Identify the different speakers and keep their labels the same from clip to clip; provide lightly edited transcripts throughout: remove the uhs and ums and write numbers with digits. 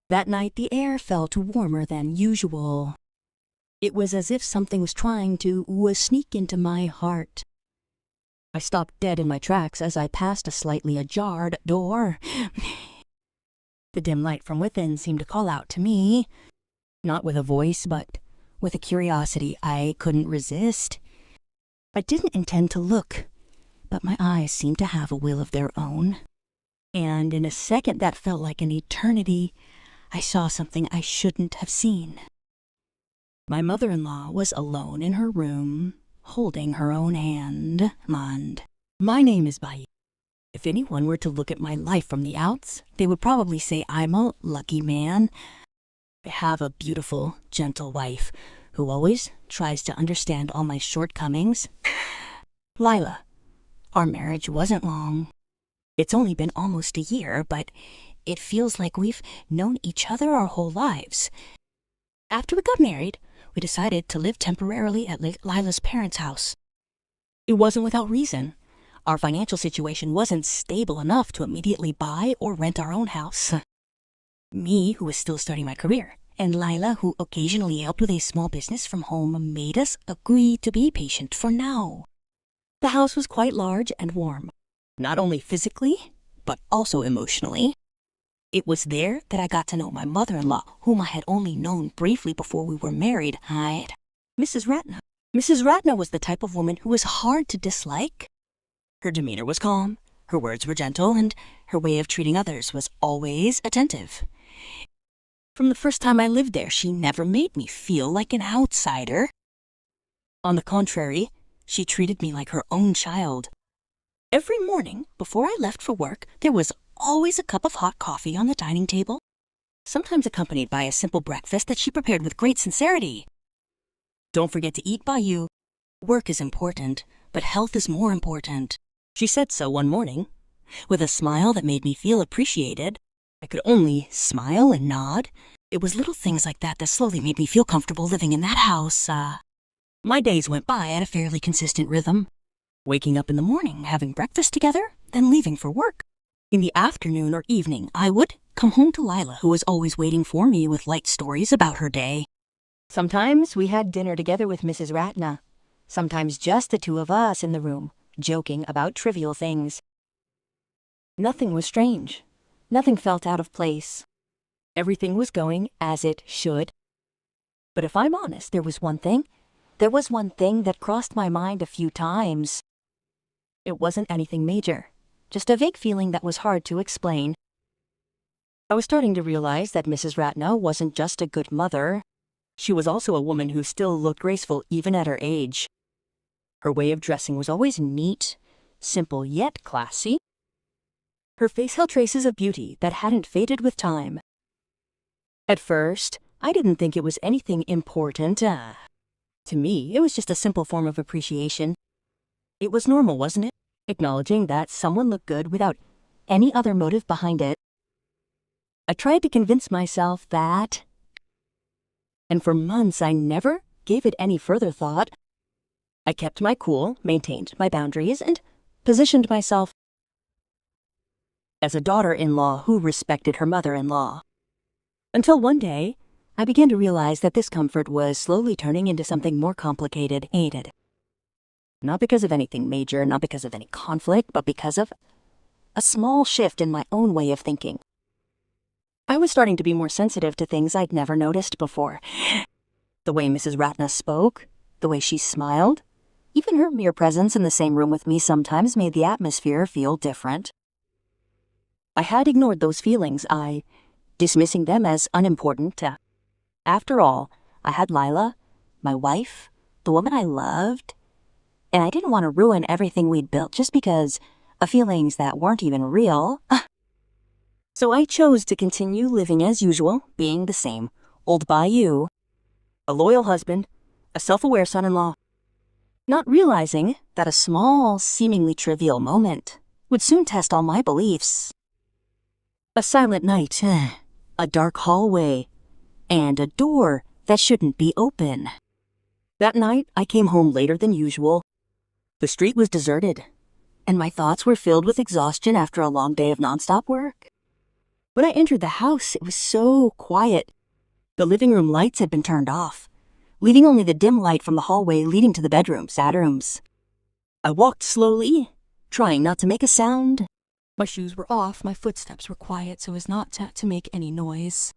Speaker 1: That night the air felt warmer than usual. It was as if something was trying to sneak into my heart. I stopped dead in my tracks as I passed a slightly ajar door. The dim light from within seemed to call out to me, not with a voice, but with a curiosity I couldn't resist. I didn't intend to look, but my eyes seemed to have a will of their own. And in a second that felt like an eternity, I saw something I shouldn't have seen. My mother-in-law was alone in her room, holding her own hand. And my name is Bai. If anyone were to look at my life from the outs, they would probably say I'm a lucky man. I have a beautiful, gentle wife who always tries to understand all my shortcomings. Lila. Our marriage wasn't long. It's only been almost a year, but it feels like we've known each other our whole lives. After we got married, we decided to live temporarily at Lila's parents' house. It wasn't without reason. Our financial situation wasn't stable enough to immediately buy or rent our own house. Me, who was still starting my career, and Lila, who occasionally helped with a small business from home, made us agree to be patient for now. The house was quite large and warm, not only physically, but also emotionally. It was there that I got to know my mother-in-law, whom I had only known briefly before we were married. Mrs. Ratna. Mrs. Ratna was the type of woman who was hard to dislike. Her demeanor was calm, her words were gentle, and her way of treating others was always attentive. From the first time I lived there, she never made me feel like an outsider. On the contrary, she treated me like her own child. Every morning, before I left for work, there was always a cup of hot coffee on the dining table, sometimes accompanied by a simple breakfast that she prepared with great sincerity. Don't forget to eat, Bayou. Work is important, but health is more important. She said so one morning, with a smile that made me feel appreciated. I could only smile and nod. It was little things like that that slowly made me feel comfortable living in that house. My days went by at a fairly consistent rhythm. Waking up in the morning, having breakfast together, then leaving for work. In the afternoon or evening, I would come home to Lila, who was always waiting for me with light stories about her day. Sometimes we had dinner together with Mrs. Ratna. Sometimes just the two of us in the room, joking about trivial things. Nothing was strange. Nothing felt out of place. Everything was going as it should. But if I'm honest, there was one thing that crossed my mind a few times. It wasn't anything major, just a vague feeling that was hard to explain. I was starting to realize that Mrs. Ratna wasn't just a good mother. She was also a woman who still looked graceful even at her age. Her way of dressing was always neat, simple yet classy. Her face held traces of beauty that hadn't faded with time. At first, I didn't think it was anything important. To me, it was just a simple form of appreciation. It was normal, wasn't it? Acknowledging that someone looked good without any other motive behind it. I tried to convince myself that, and for months I never gave it any further thought. I kept my cool, maintained my boundaries, and positioned myself as a daughter-in-law who respected her mother-in-law. Until one day, I began to realize that this comfort was slowly turning into something more complicated, hated. Not because of anything major, not because of any conflict, but because of a small shift in my own way of thinking. I was starting to be more sensitive to things I'd never noticed before. The way Mrs. Ratna spoke, the way she smiled, even her mere presence in the same room with me sometimes made the atmosphere feel different. I had ignored those feelings, dismissing them as unimportant. After all, I had Lila, my wife, the woman I loved, and I didn't want to ruin everything we'd built just because of feelings that weren't even real. So I chose to continue living as usual, being the same old Bayou, a loyal husband, a self-aware son-in-law, not realizing that a small, seemingly trivial moment would soon test all my beliefs. A silent night, a dark hallway, and a door that shouldn't be open. That night, I came home later than usual. The street was deserted, and my thoughts were filled with exhaustion after a long day of nonstop work. When I entered the house, it was so quiet. The living room lights had been turned off, leaving only the dim light from the hallway leading to the bedrooms. I walked slowly, trying not to make a sound. My shoes were off, my footsteps were quiet so as not to make any noise.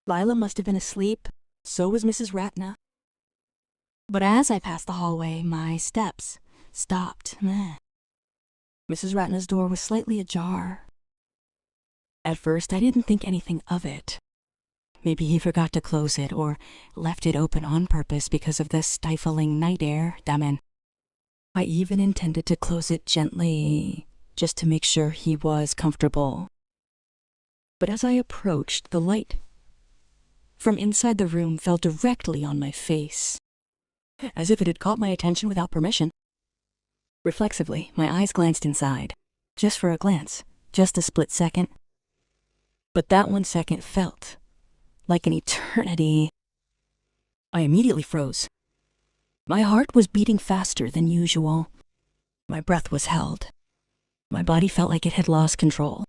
Speaker 1: Lila must have been asleep, so was Mrs. Ratna. But as I passed the hallway, my steps stopped. Mrs. Ratna's door was slightly ajar. At first, I didn't think anything of it. Maybe he forgot to close it or left it open on purpose because of the stifling night air. I even intended to close it gently, just to make sure he was comfortable. But as I approached, the light from inside the room fell directly on my face, as if it had caught my attention without permission. Reflexively, my eyes glanced inside, just for a glance, just a split second. But that 1 second felt like an eternity. I immediately froze. My heart was beating faster than usual. My breath was held. My body felt like it had lost control.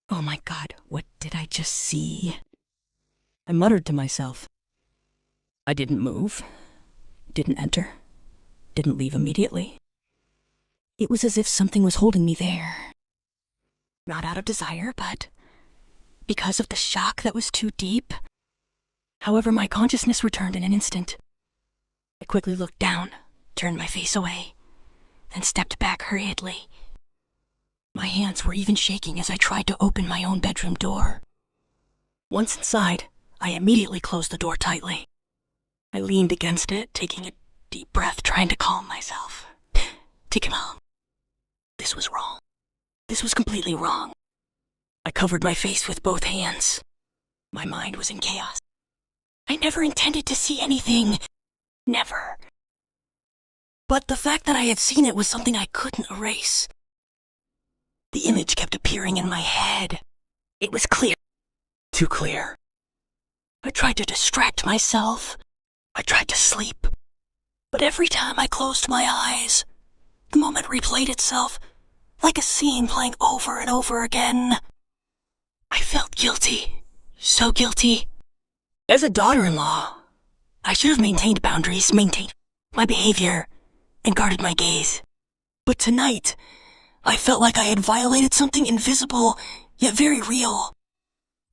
Speaker 1: Oh my God, what did I just see? I muttered to myself. I didn't move, didn't enter, didn't leave immediately. It was as if something was holding me there. Not out of desire, but because of the shock that was too deep. However, my consciousness returned in an instant. I quickly looked down, turned my face away, then stepped back hurriedly. My hands were even shaking as I tried to open my own bedroom door. Once inside, I immediately closed the door tightly. I leaned against it, taking a deep breath, trying to calm myself. Tikimam. This was wrong. This was completely wrong. I covered my face with both hands. My mind was in chaos. I never intended to see anything. Never. But the fact that I had seen it was something I couldn't erase. The image kept appearing in my head. It was clear. Too clear. I tried to distract myself. I tried to sleep. But every time I closed my eyes, the moment replayed itself, like a scene playing over and over again. I felt guilty. So guilty. As a daughter-in-law, I should have maintained boundaries, maintained my behavior, and guarded my gaze. But tonight, I felt like I had violated something invisible, yet very real.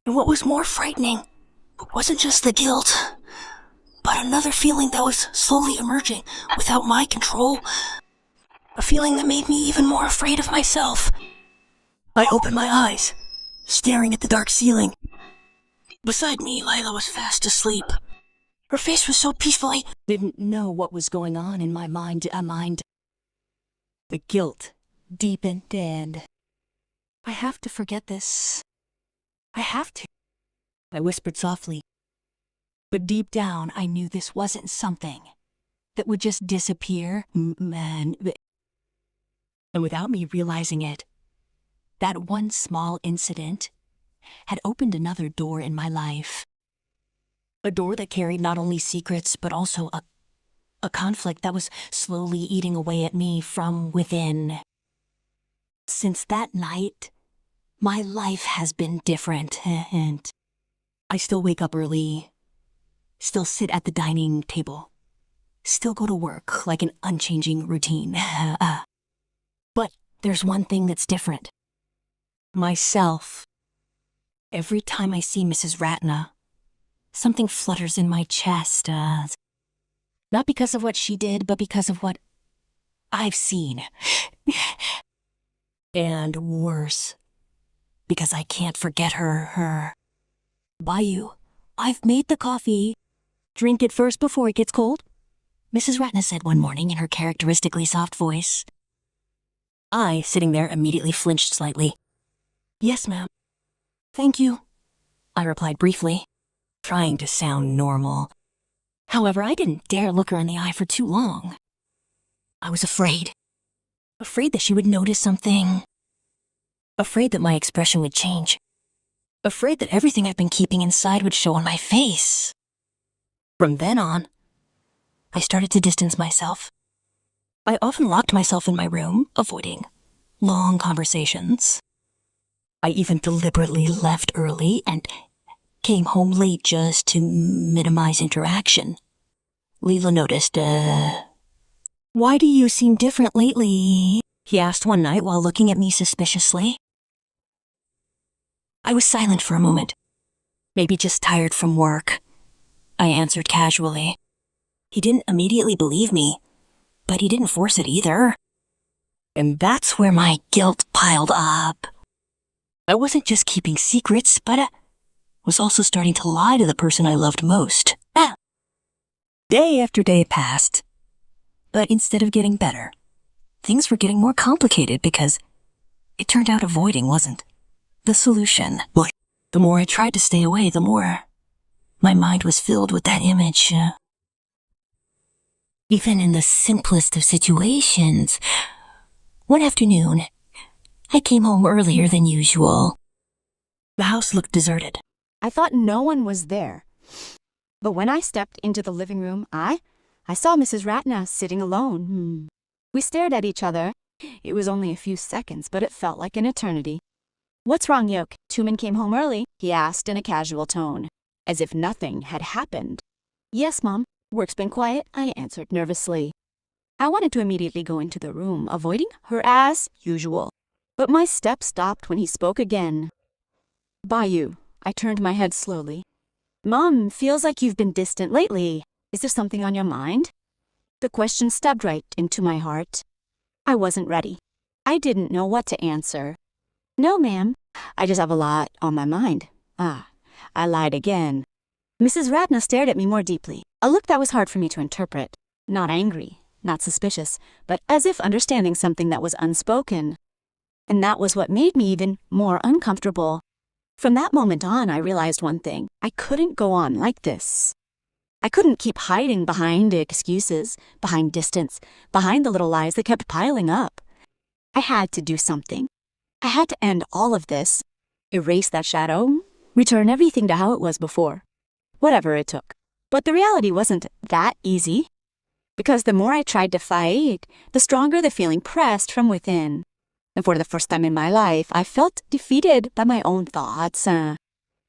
Speaker 1: And what was more frightening wasn't just the guilt, but another feeling that was slowly emerging without my control. A feeling that made me even more afraid of myself. I opened my eyes, staring at the dark ceiling. Beside me, Lila was fast asleep. Her face was so peaceful I didn't know what was going on in my mind. The guilt deepened and I have to forget this. I have to. I whispered softly. But deep down, I knew this wasn't something that would just disappear. And without me realizing it, that one small incident had opened another door in my life. A door that carried not only secrets, but also a conflict that was slowly eating away at me from within. Since that night, my life has been different, and I still wake up early, still sit at the dining table, still go to work like an unchanging routine. But there's one thing that's different. Myself. Every time I see Mrs. Ratna, something flutters in my chest. Not because of what she did, but because of what I've seen. And worse, because I can't forget her. Bayou, I've made the coffee. Drink it first before it gets cold, Mrs. Ratna said one morning in her characteristically soft voice. I, sitting there, immediately flinched slightly. Yes, ma'am. Thank you, I replied briefly, trying to sound normal. However, I didn't dare look her in the eye for too long. I was afraid. Afraid that she would notice something. Afraid that my expression would change. Afraid that everything I've been keeping inside would show on my face. From then on, I started to distance myself. I often locked myself in my room, avoiding long conversations. I even deliberately left early and came home late just to minimize interaction. Leela noticed, "Why do you seem different lately?" he asked one night while looking at me suspiciously. I was silent for a moment. "Maybe just tired from work," I answered casually. He didn't immediately believe me, but he didn't force it either. And that's where my guilt piled up. I wasn't just keeping secrets, but I was also starting to lie to the person I loved most. Day after day passed, but instead of getting better, things were getting more complicated because it turned out avoiding wasn't the solution. The more I tried to stay away, the more my mind was filled with that image. Even in the simplest of situations. One afternoon, I came home earlier than usual. The house looked deserted.
Speaker 2: I thought no one was there. But when I stepped into the living room, I saw Mrs. Ratna sitting alone. We stared at each other. It was only a few seconds, but it felt like an eternity. "What's wrong, Yoke? Tuman came home early," he asked in a casual tone, as if nothing had happened. "Yes, Mom. Work's been quiet," I answered nervously. I wanted to immediately go into the room, avoiding her as usual. But my step stopped when he spoke again. "Bayou." I turned my head slowly. "Mom, feels like you've been distant lately. Is there something on your mind?" The question stabbed right into my heart. I wasn't ready. I didn't know what to answer. "No, ma'am. I just have a lot on my mind." I lied again. Mrs. Ratna stared at me more deeply, a look that was hard for me to interpret. Not angry, not suspicious, but as if understanding something that was unspoken. And that was what made me even more uncomfortable. From that moment on, I realized one thing. I couldn't go on like this. I couldn't keep hiding behind excuses, behind distance, behind the little lies that kept piling up. I had to do something. I had to end all of this, erase that shadow, return everything to how it was before, whatever it took. But the reality wasn't that easy, because the more I tried to fight, the stronger the feeling pressed from within. And for the first time in my life, I felt defeated by my own thoughts,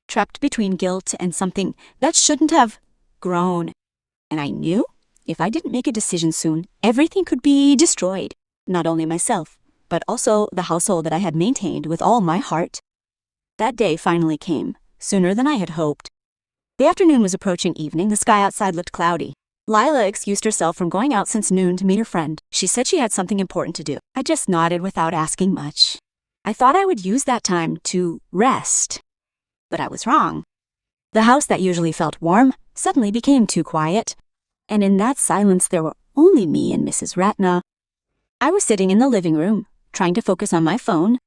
Speaker 2: trapped between guilt and something that shouldn't have grown. And I knew if I didn't make a decision soon, everything could be destroyed. Not only myself, but also the household that I had maintained with all my heart. That day finally came, sooner than I had hoped. The afternoon was approaching evening. The sky outside looked cloudy. Lila excused herself from going out since noon to meet her friend. She said she had something important to do. I just nodded without asking much. I thought I would use that time to rest. But I was wrong. The house that usually felt warm suddenly became too quiet. And in that silence there were only me and Mrs. Ratna. I was sitting in the living room, trying to focus on my phone,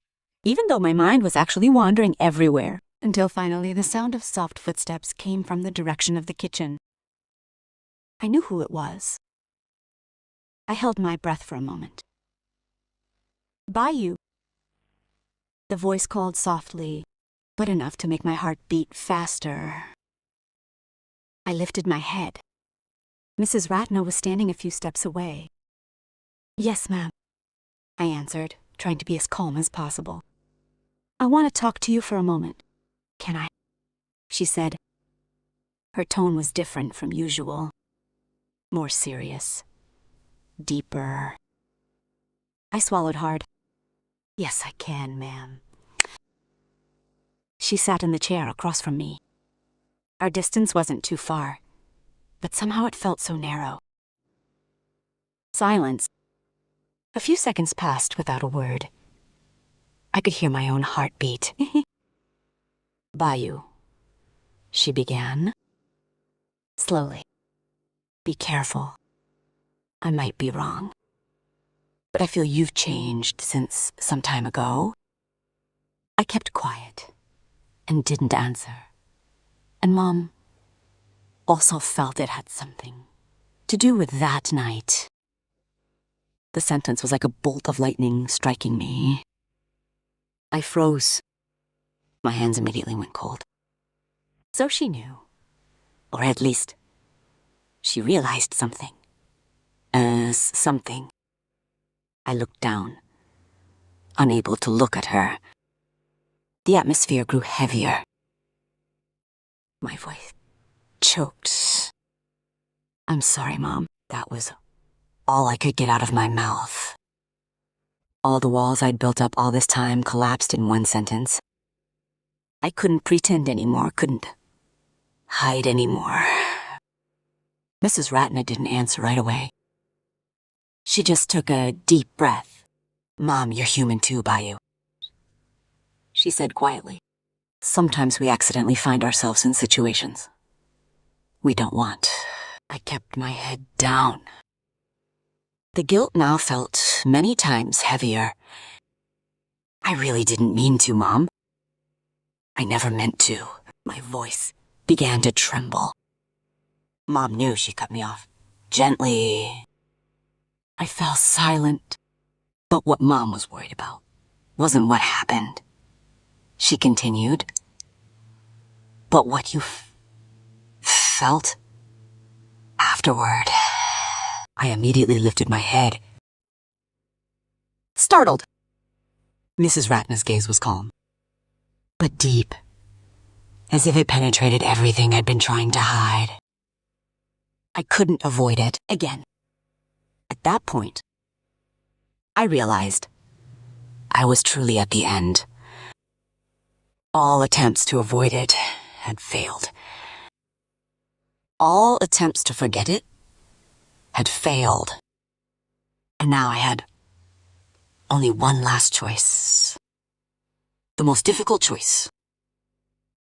Speaker 2: even though my mind was actually wandering everywhere, until finally the sound of soft footsteps came from the direction of the kitchen. I knew who it was. I held my breath for a moment. "Bayou." The voice called softly, but enough to make my heart beat faster. I lifted my head. Mrs. Ratna was standing a few steps away. "Yes, ma'am," I answered, trying to be as calm as possible. "I want to talk to you for a moment. Can I?" she said. Her tone was different from usual. More serious. Deeper. I swallowed hard. "Yes, I can, ma'am." She sat in the chair across from me. Our distance wasn't too far, but somehow it felt so narrow. Silence. A few seconds passed without a word. I could hear my own heartbeat. "Bayou," she began. Slowly. "Be careful. I might be wrong. But I feel you've changed since some time ago." I kept quiet and didn't answer. And Mom also felt it had something to do with that night. The sentence was like a bolt of lightning striking me. I froze. My hands immediately went cold. So she knew. Or at least, she realized something. Something. I looked down, unable to look at her. The atmosphere grew heavier. My voice choked. I'm sorry, Mom. That was all I could get out of my mouth. All the walls I'd built up all this time collapsed in one sentence. I couldn't pretend anymore, couldn't hide anymore. Mrs. Ratner didn't answer right away. She just took a deep breath. Mom, you're human too, Bayou, she said quietly. Sometimes we accidentally find ourselves in situations we don't want. I kept my head down. The guilt now felt many times heavier. I really didn't mean to, Mom. I never meant to. My voice began to tremble. Mom knew she cut me off. Gently. I fell silent. But what Mom was worried about wasn't what happened. She continued. But what you felt afterward. I immediately lifted my head. Startled. Mrs. Ratner's gaze was calm, but deep, as if it penetrated everything I'd been trying to hide. I couldn't avoid it again. At that point, I realized I was truly at the end. All attempts to avoid it had failed. All attempts to forget it had failed. And now I had only one last choice. The most difficult choice.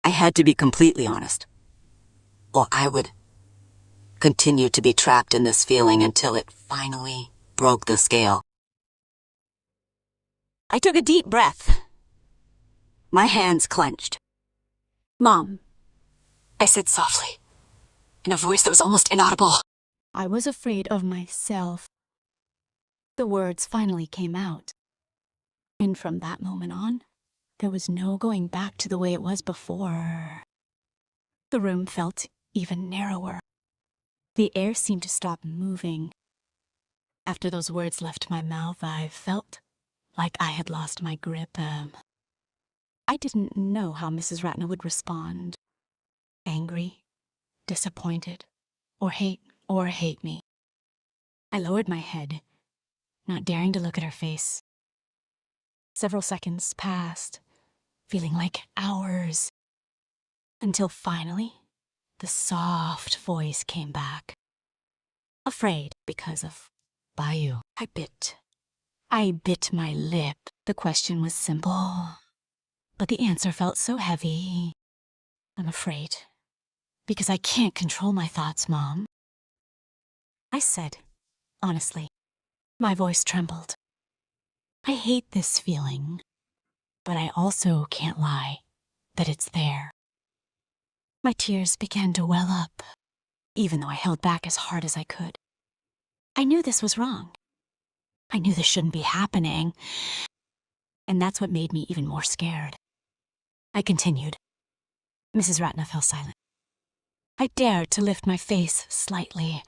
Speaker 2: I had to be completely honest, or I would continue to be trapped in this feeling until it finally broke the scale. I took a deep breath. My hands clenched. Mom, I said softly, in a voice that was almost inaudible.
Speaker 3: I was afraid of myself. The words finally came out. And from that moment on, there was no going back to the way it was before. The room felt even narrower. The air seemed to stop moving. After those words left my mouth, I felt like I had lost my grip. I didn't know how Mrs. Ratner would respond. Angry, disappointed, or hate me. I lowered my head, not daring to look at her face. Several seconds passed, feeling like hours, until finally, the soft voice came back. Afraid because of Bayou. I bit my lip. The question was simple, but the answer felt so heavy. I'm afraid, because I can't control my thoughts, Mom. I said, honestly. My voice trembled. I hate this feeling, but I also can't lie that it's there. My tears began to well up, even though I held back as hard as I could. I knew this was wrong. I knew this shouldn't be happening, and that's what made me even more scared. I continued. Mrs. Ratner fell silent. I dared to lift my face slightly.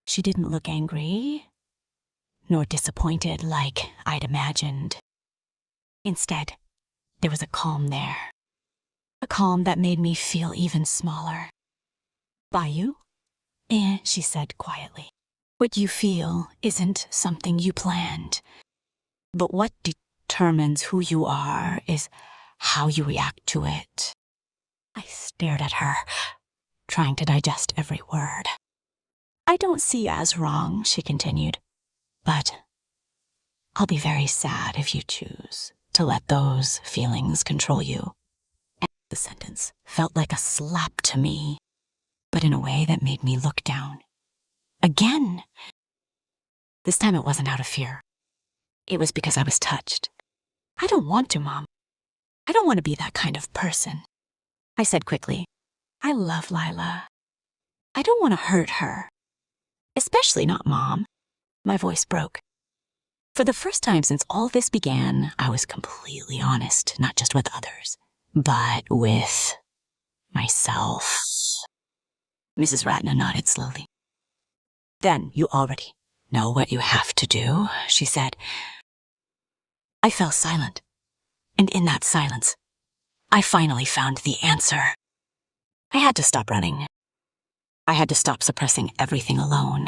Speaker 3: She didn't look angry, nor disappointed like I'd imagined. Instead, there was a calm there. A calm that made me feel even smaller. Bayou? She said quietly. What you feel isn't something you planned. But what determines who you are is how you react to it. I stared at her, trying to digest every word. I don't see as wrong, she continued, but I'll be very sad if you choose to let those feelings control you. And the sentence felt like a slap to me, but in a way that made me look down. Again. This time it wasn't out of fear. It was because I was touched. I don't want to, Mom. I don't want to be that kind of person. I said quickly, I love Lila. I don't want to hurt her. Especially not Mom. My voice broke. For the first time since all this began, I was completely honest, not just with others, but with myself. Mrs. Ratner nodded slowly. Then you already know what you have to do, she said. I fell silent, And in that silence, I finally found the answer. I had to stop running. I had to stop suppressing everything alone.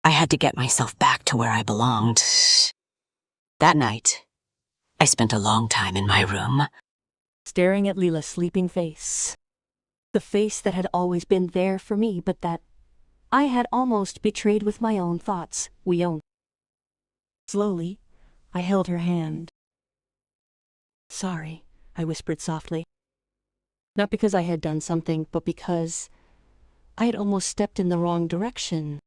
Speaker 3: I had to get myself back to where I belonged. That night, I spent a long time in my room,
Speaker 1: staring at Leela's sleeping face. The face that had always been there for me, but that I had almost betrayed with my own thoughts. Slowly, I held her hand. "Sorry," I whispered softly. Not because I had done something, but because I had almost stepped in the wrong direction.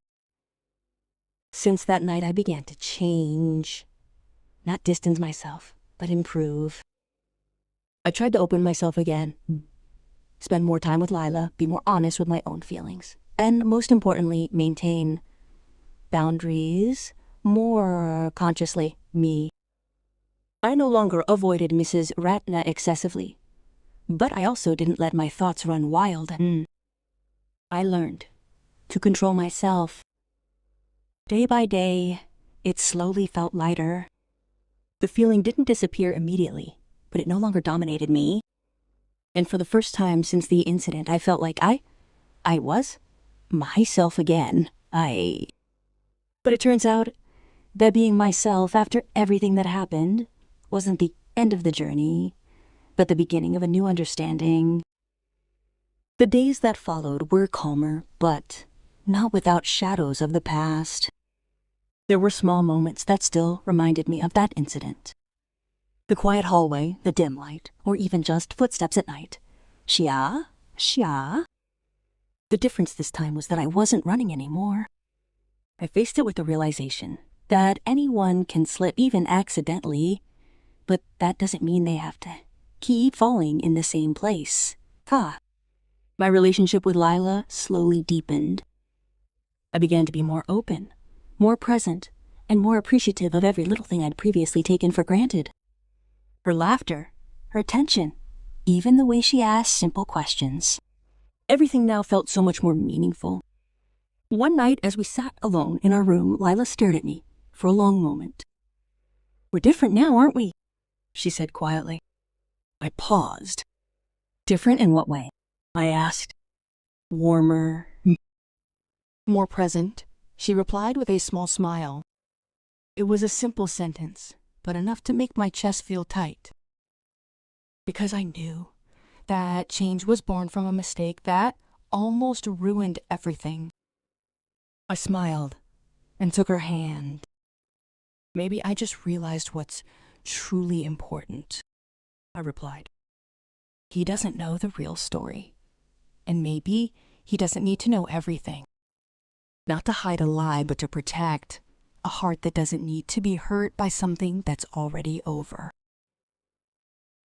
Speaker 1: Since that night, I began to change. Not distance myself, but improve. I tried to open myself again, spend more time with Lila, be more honest with my own feelings, and most importantly, maintain boundaries more consciously, me. I no longer avoided Mrs. Ratna excessively, but I also didn't let my thoughts run wild. I learned to control myself. Day by day, it slowly felt lighter. The feeling didn't disappear immediately, but it no longer dominated me. And for the first time since the incident, I felt like I was myself again. But it turns out that being myself after everything that happened wasn't the end of the journey, but the beginning of a new understanding. The days that followed were calmer, but not without shadows of the past. There were small moments that still reminded me of that incident. The quiet hallway, the dim light, or even just footsteps at night. Shia. The difference this time was that I wasn't running anymore. I faced it with the realization that anyone can slip, even accidentally, but that doesn't mean they have to keep falling in the same place. My relationship with Lila slowly deepened. I began to be more open, more present, and more appreciative of every little thing I'd previously taken for granted. Her laughter, her attention, even the way she asked simple questions. Everything now felt so much more meaningful. One night, as we sat alone in our room, Lila stared at me for a long moment. "We're different now, aren't we?" she said quietly. I paused. "Different in what way?" I asked. "Warmer, more present," she replied with a small smile. It was a simple sentence, but enough to make my chest feel tight. Because I knew that change was born from a mistake that almost ruined everything. I smiled and took her hand. "Maybe I just realized what's truly important," I replied. "He doesn't know the real story, and maybe he doesn't need to know everything. Not to hide a lie, but to protect a heart that doesn't need to be hurt by something that's already over."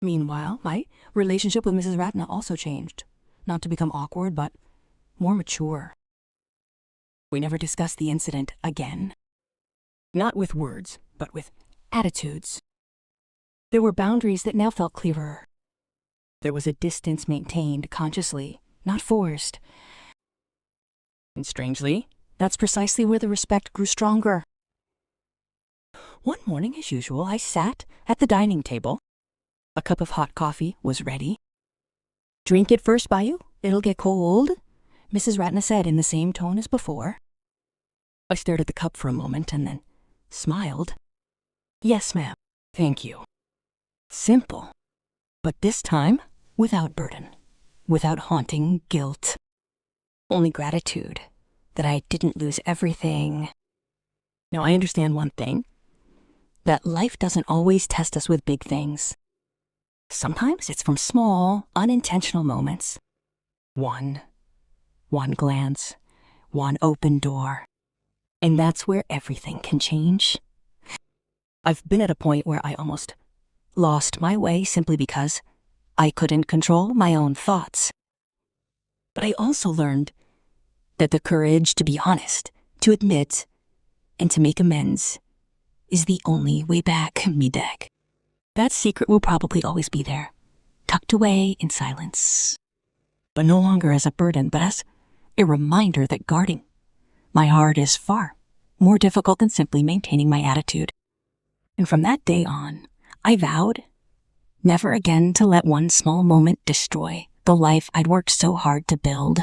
Speaker 1: Meanwhile, my relationship with Mrs. Ratna also changed. Not to become awkward, but more mature. We never discussed the incident again. Not with words, but with attitudes. There were boundaries that now felt clearer. There was a distance maintained consciously, not forced. And strangely, that's precisely where the respect grew stronger. One morning, as usual, I sat at the dining table. A cup of hot coffee was ready. "Drink it first, Bayu. It'll get cold," Mrs. Ratna said in the same tone as before. I stared at the cup for a moment and then smiled. "Yes, ma'am. Thank you." Simple. But this time, without burden, without haunting guilt. Only gratitude that I didn't lose everything. Now, I understand one thing, that life doesn't always test us with big things. Sometimes it's from small, unintentional moments. One glance, one open door. And that's where everything can change. I've been at a point where I almost lost my way simply because I couldn't control my own thoughts. But I also learned that the courage to be honest, to admit, and to make amends is the only way back, Midek. That secret will probably always be there, tucked away in silence. But no longer as a burden, but as a reminder that guarding my heart is far more difficult than simply maintaining my attitude. And from that day on, I vowed never again to let one small moment destroy the life I'd worked so hard to build.